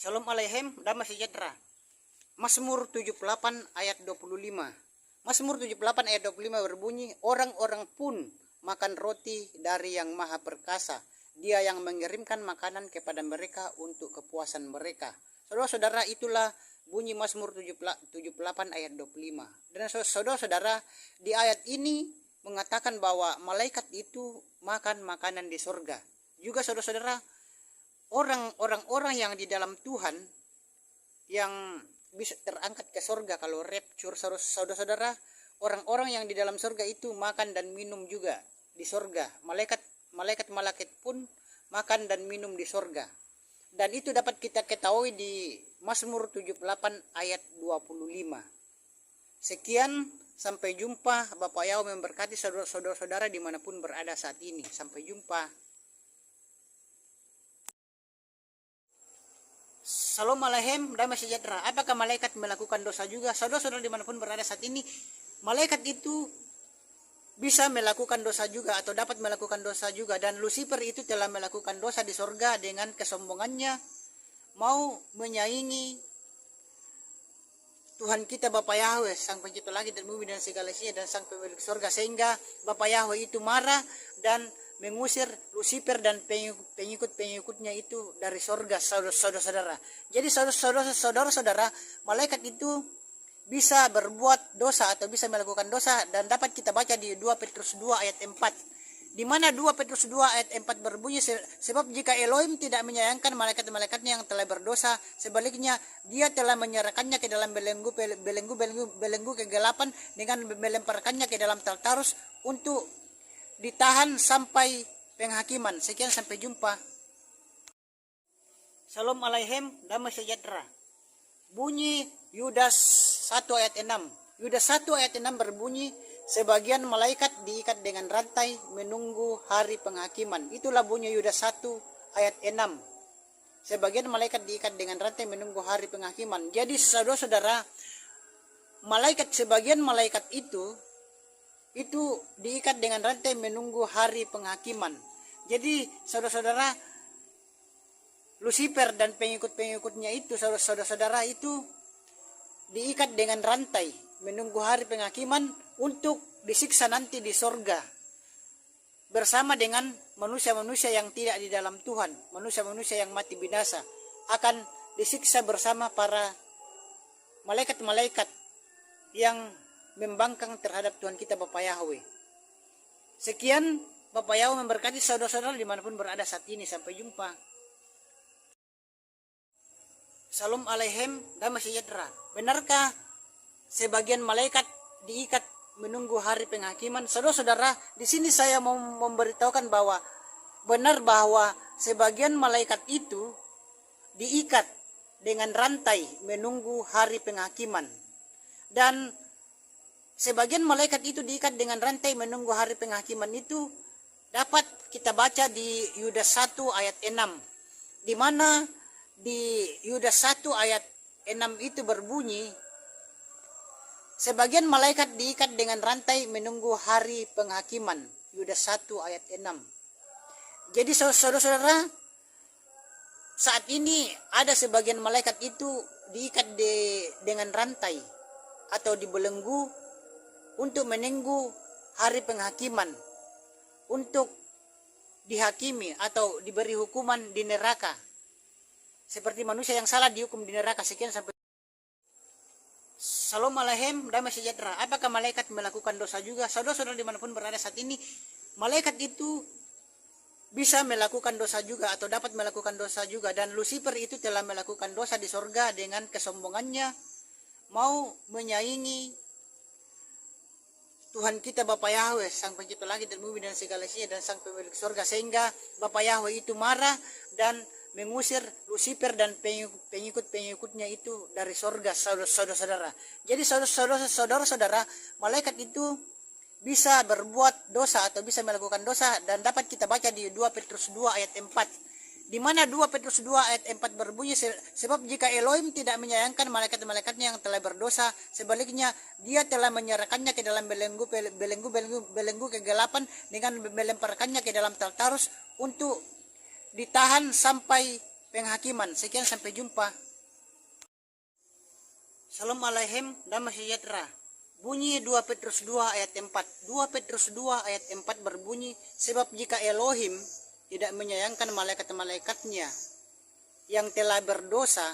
Shalom Aleichem, damai sejahtera. Mazmur 78 ayat 25. Mazmur 78 ayat 25 berbunyi, orang-orang pun makan roti dari yang maha perkasa. Dia yang mengirimkan makanan kepada mereka untuk kepuasan mereka. Saudara-saudara, itulah bunyi Mazmur 78 ayat 25. Dan saudara-saudara, di ayat ini mengatakan bahwa malaikat itu makan makanan di surga. Juga saudara-saudara, orang-orang yang di dalam Tuhan yang bisa terangkat ke surga kalau rapture, saudara-saudara, orang-orang yang di dalam surga itu makan dan minum juga di surga. Malaikat pun makan dan minum di surga. Dan itu dapat kita ketahui di Mazmur 78 ayat 25. Sekian, sampai jumpa. Bapak Yahweh memberkati saudara-saudara dimanapun berada saat ini. Sampai jumpa. Shalom Aleichem, damai sejahtera. Apakah malaikat melakukan dosa juga? Saudara-saudara dimanapun berada saat ini, malaikat itu bisa melakukan dosa juga atau dapat melakukan dosa juga. Dan Lucifer itu telah melakukan dosa di sorga dengan kesombongannya, mau menyaingi Tuhan kita Bapa Yahweh, Sang Pencipta langit dan bumi dan segala isinya, dan Sang Pemilik sorga, sehingga Bapa Yahweh itu marah dan mengusir Lucifer dan pengikut-pengikutnya itu dari sorga, saudara-saudara. Jadi saudara-saudara, malaikat itu bisa berbuat dosa atau bisa melakukan dosa, dan dapat kita baca di 2 Petrus 2 ayat 4. Di mana 2 Petrus 2 ayat 4 berbunyi, sebab jika Elohim tidak menyayangkan malaikat-malaikatnya yang telah berdosa, sebaliknya dia telah menyerahkannya ke dalam belenggu kegelapan dengan melemparkannya ke dalam Tartarus untuk ditahan sampai penghakiman. Sekian, sampai jumpa. Shalom Aleichem, damai sejahtera. Bunyi Yudas 1 ayat 6. Yudas 1 ayat 6 berbunyi, sebagian malaikat diikat dengan rantai menunggu hari penghakiman. Itulah bunyi Yudas 1 ayat 6. Sebagian malaikat diikat dengan rantai menunggu hari penghakiman. Jadi saudara-saudara, sebagian malaikat itu diikat dengan rantai menunggu hari penghakiman. Jadi saudara-saudara, Lucifer dan pengikut-pengikutnya itu, saudara-saudara, itu diikat dengan rantai menunggu hari penghakiman untuk disiksa nanti di sorga bersama dengan manusia-manusia yang tidak di dalam Tuhan, manusia-manusia yang mati binasa, akan disiksa bersama para malaikat-malaikat yang membangkang terhadap Tuhan kita Bapa Yahweh. Sekian, Bapa Yahweh memberkati saudara-saudara dimanapun berada saat ini. Sampai jumpa. Shalom Aleichem, damai sejahtera. Benarkah sebagian malaikat diikat menunggu hari penghakiman? Saudara-saudara, di sini saya mau memberitahukan bahwa benar bahwa sebagian malaikat itu diikat dengan rantai menunggu hari penghakiman. Dan sebagian malaikat itu diikat dengan rantai menunggu hari penghakiman itu dapat kita baca di Yudas 1 ayat 6. Di mana di Yudas 1 ayat 6 itu berbunyi, sebagian malaikat diikat dengan rantai menunggu hari penghakiman. Yudas 1 ayat 6. Jadi saudara-saudara, saat ini ada sebagian malaikat itu diikat dengan rantai atau dibelenggu untuk menunggu hari penghakiman, untuk dihakimi atau diberi hukuman di neraka, seperti manusia yang salah dihukum di neraka. Sekian, sampai. Shalom Aleichem, damai sejahtera. Apakah malaikat melakukan dosa juga? Saudara-saudara dimanapun berada saat ini, malaikat itu bisa melakukan dosa juga atau dapat melakukan dosa juga. Dan Lucifer itu telah melakukan dosa di sorga dengan kesombongannya, mau menyaingi Tuhan kita Bapa Yahweh, Sang Pencipta langit dan bumi dan segala isinya, dan Sang Pemilik sorga, sehingga Bapa Yahweh itu marah dan mengusir Lucifer dan pengikut-pengikutnya itu dari sorga, saudara-saudara. Jadi saudara-saudara, malaikat itu bisa berbuat dosa atau bisa melakukan dosa, dan dapat kita baca di 2 Petrus 2 ayat 4. Di mana 2 Petrus 2 ayat 4 berbunyi, sebab jika Elohim tidak menyayangkan malaikat-malaikatnya yang telah berdosa, sebaliknya dia telah menyerahkannya ke dalam belenggu kegelapan dengan melemparkannya ke dalam Tartarus untuk ditahan sampai penghakiman. Sekian, sampai jumpa. Salam alaikum, damai sejahtera. Bunyi 2 Petrus 2 ayat 4. 2 Petrus 2 ayat 4 berbunyi, sebab jika Elohim tidak menyayangkan malaikat-malaikatnya yang telah berdosa,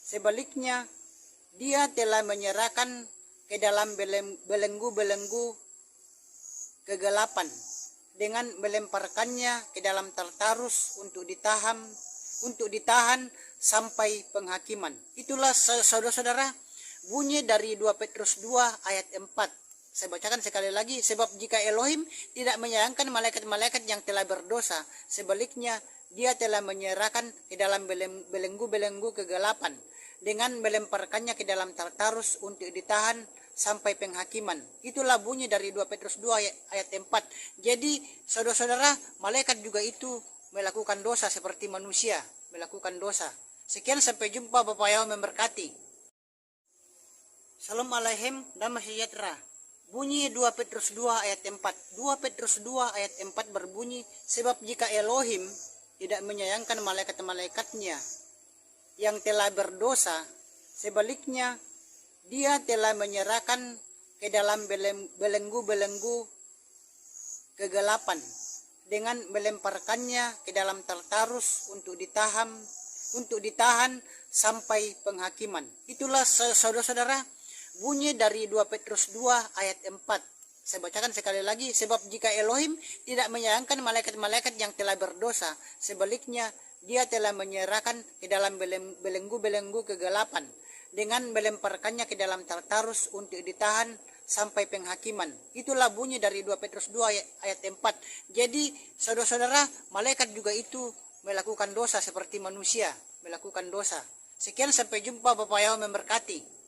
sebaliknya dia telah menyerahkan ke dalam belenggu-belenggu kegelapan dengan melemparkannya ke dalam Tartarus untuk ditahan sampai penghakiman. Itulah saudara-saudara bunyi dari 2 Petrus 2 ayat 4. Saya bacakan sekali lagi, sebab jika Elohim tidak menyayangkan malaikat-malaikat yang telah berdosa, sebaliknya dia telah menyerahkan ke dalam belenggu-belenggu kegelapan dengan melemparkannya ke dalam Tartarus untuk ditahan sampai penghakiman. Itulah bunyi dari 2 Petrus 2 ayat 4. Jadi saudara-saudara, malaikat juga itu melakukan dosa seperti manusia melakukan dosa. Sekian, sampai jumpa. Bapak Yahweh memberkati. Salam alaikum, damai sejahtera. Bunyi 2 Petrus 2 ayat 4. 2 Petrus 2 ayat 4 berbunyi, sebab jika Elohim tidak menyayangkan malaikat-malaikatnya yang telah berdosa, sebaliknya dia telah menyerahkan ke dalam belenggu-belenggu kegelapan dengan melemparkannya ke dalam Tartarus untuk ditahan sampai penghakiman. Itulah saudara-saudara bunyi dari 2 Petrus 2 ayat 4. Saya bacakan sekali lagi, sebab jika Elohim tidak menyayangkan malaikat-malaikat yang telah berdosa, sebaliknya dia telah menyerahkan ke dalam belenggu-belenggu kegelapan dengan melemparkannya ke dalam Tartarus untuk ditahan sampai penghakiman. Itulah bunyi dari 2 Petrus 2 ayat 4. Jadi saudara-saudara, malaikat juga itu melakukan dosa seperti manusia melakukan dosa. Sekian, sampai jumpa. Bapak Yahweh memberkati.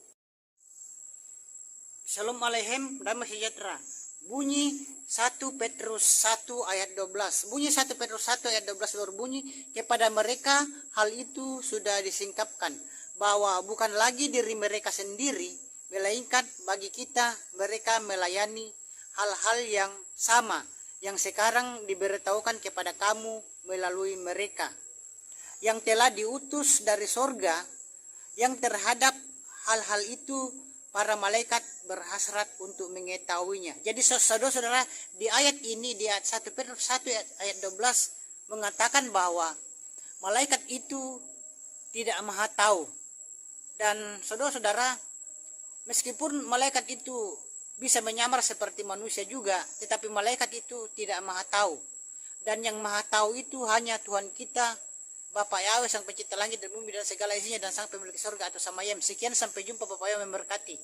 Salam alaikum, damai sejahtera. Bunyi 1 Petrus 1 ayat 12. Bunyi 1 Petrus 1 ayat 12 berbunyi, kepada mereka hal itu sudah disingkapkan, bahwa bukan lagi diri mereka sendiri, melainkan bagi kita mereka melayani hal-hal yang sama yang sekarang diberitahukan kepada kamu melalui mereka, yang telah diutus dari sorga, yang terhadap hal-hal itu para malaikat berhasrat untuk mengetahuinya. Jadi saudara-saudara, di ayat ini, di ayat 1 Petrus 1 ayat 12 mengatakan bahwa malaikat itu tidak maha tahu. Dan saudara-saudara, meskipun malaikat itu bisa menyamar seperti manusia juga, tetapi malaikat itu tidak maha tahu. Dan yang maha tahu itu hanya Tuhan kita, Bapak Yahweh, Sang Pencipta langit dan bumi dan segala isinya, dan Sang Pemilik surga atau Samayim. Sekian, sampai jumpa. Bapak Yahweh memberkati.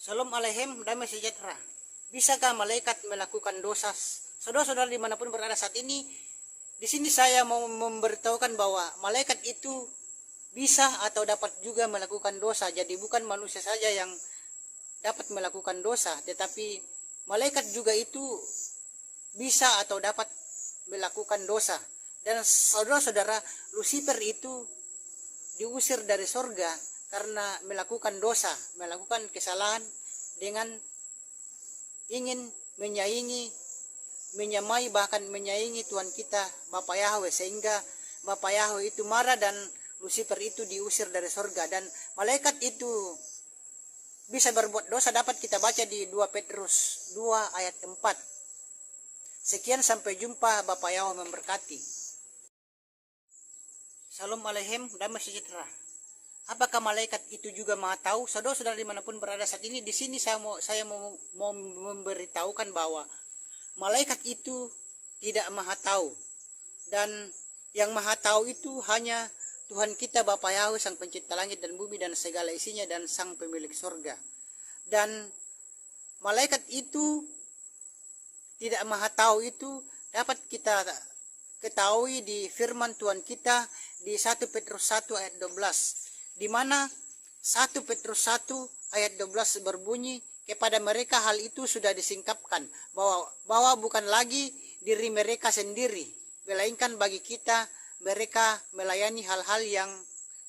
Salam alaikum, damai sejahtera. Bisakah malaikat melakukan dosa? Saudara-saudara dimanapun berada saat ini, di sini saya mau memberitahukan bahwa malaikat itu bisa atau dapat juga melakukan dosa. Jadi bukan manusia saja yang dapat melakukan dosa, tetapi malaikat juga itu bisa atau dapat melakukan dosa. Dan saudara-saudara, Lucifer itu diusir dari sorga karena melakukan dosa, melakukan kesalahan dengan ingin menyamai bahkan menyaingi Tuhan kita Bapak Yahweh, sehingga Bapak Yahweh itu marah dan Lucifer itu diusir dari sorga. Dan malaikat itu bisa berbuat dosa dapat kita baca di 2 Petrus 2 ayat 4. Sekian, sampai jumpa. Bapak Yahweh memberkati. Salam alaikum, damai sejahtera. Apakah malaikat itu juga maha tahu? Saudara-saudara dimanapun berada saat ini, di sini saya mau memberitahukan bahwa malaikat itu tidak maha tahu. Dan yang maha tahu itu hanya Tuhan kita Bapa Yahweh, Sang Pencipta langit dan bumi dan segala isinya, dan Sang Pemilik surga. Dan malaikat itu tidak maha tahu itu dapat kita ketahui di firman Tuhan kita di 1 Petrus 1 ayat 12, di mana 1 Petrus 1 ayat 12 berbunyi, kepada mereka hal itu sudah disingkapkan, bahwa bukan lagi diri mereka sendiri, melainkan bagi kita mereka melayani hal-hal yang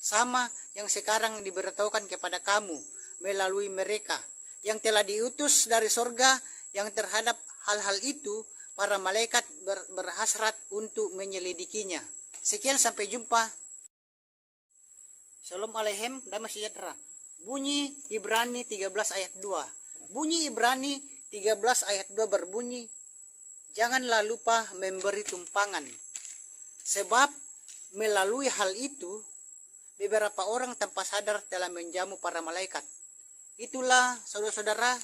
sama yang sekarang diberitahukan kepada kamu melalui mereka, yang telah diutus dari sorga, yang terhadap hal-hal itu para malaikat berhasrat untuk menyelidikinya. Sekian, sampai jumpa. Shalom Aleichem, damai sejahtera. Bunyi Ibrani 13 ayat 2. Bunyi Ibrani 13 ayat 2 berbunyi, janganlah lupa memberi tumpangan. Sebab melalui hal itu, beberapa orang tanpa sadar telah menjamu para malaikat. Itulah saudara-saudara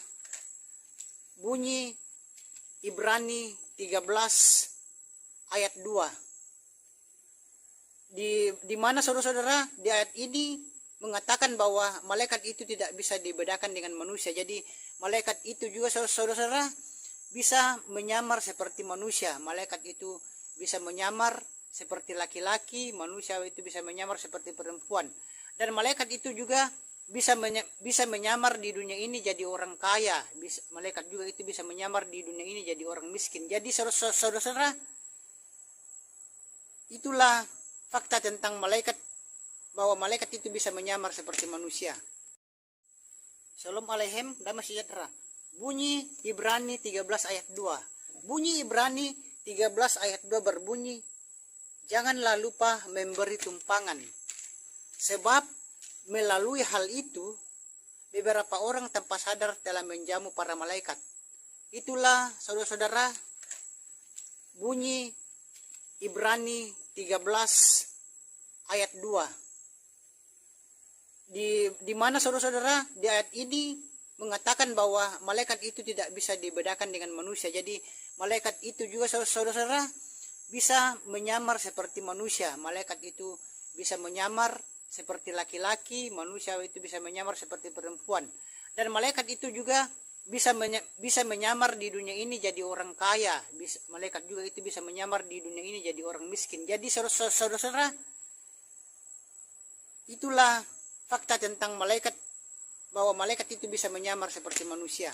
bunyi Ibrani 13 ayat 2. Di mana saudara-saudara di ayat ini mengatakan bahwa malaikat itu tidak bisa dibedakan dengan manusia. Jadi malaikat itu juga saudara-saudara bisa menyamar seperti manusia. Malaikat itu bisa menyamar seperti laki-laki, manusia itu bisa menyamar seperti perempuan. Dan malaikat itu juga bisa menyamar di dunia ini jadi orang kaya. Malaikat juga itu bisa menyamar di dunia ini jadi orang miskin. Jadi saudara-saudara, itulah fakta tentang malaikat, bahwa malaikat itu bisa menyamar seperti manusia. Shalom Aleichem, damai sejahtera. Bunyi Ibrani 13 ayat 2. Bunyi Ibrani 13 ayat 2 berbunyi, janganlah lupa memberi tumpangan. Sebab melalui hal itu, beberapa orang tanpa sadar telah menjamu para malaikat. Itulah saudara-saudara bunyi Ibrani 13 ayat 2. Di mana saudara-saudara di ayat ini mengatakan bahwa malaikat itu tidak bisa dibedakan dengan manusia. Jadi malaikat itu juga saudara-saudara bisa menyamar seperti manusia. Malaikat itu bisa menyamar seperti laki-laki, manusia itu bisa menyamar seperti perempuan. Dan malaikat itu juga bisa menyamar di dunia ini jadi orang kaya. Malaikat juga itu bisa menyamar di dunia ini jadi orang miskin. Jadi saudara-saudara, itulah fakta tentang malaikat, bahwa malaikat itu bisa menyamar seperti manusia.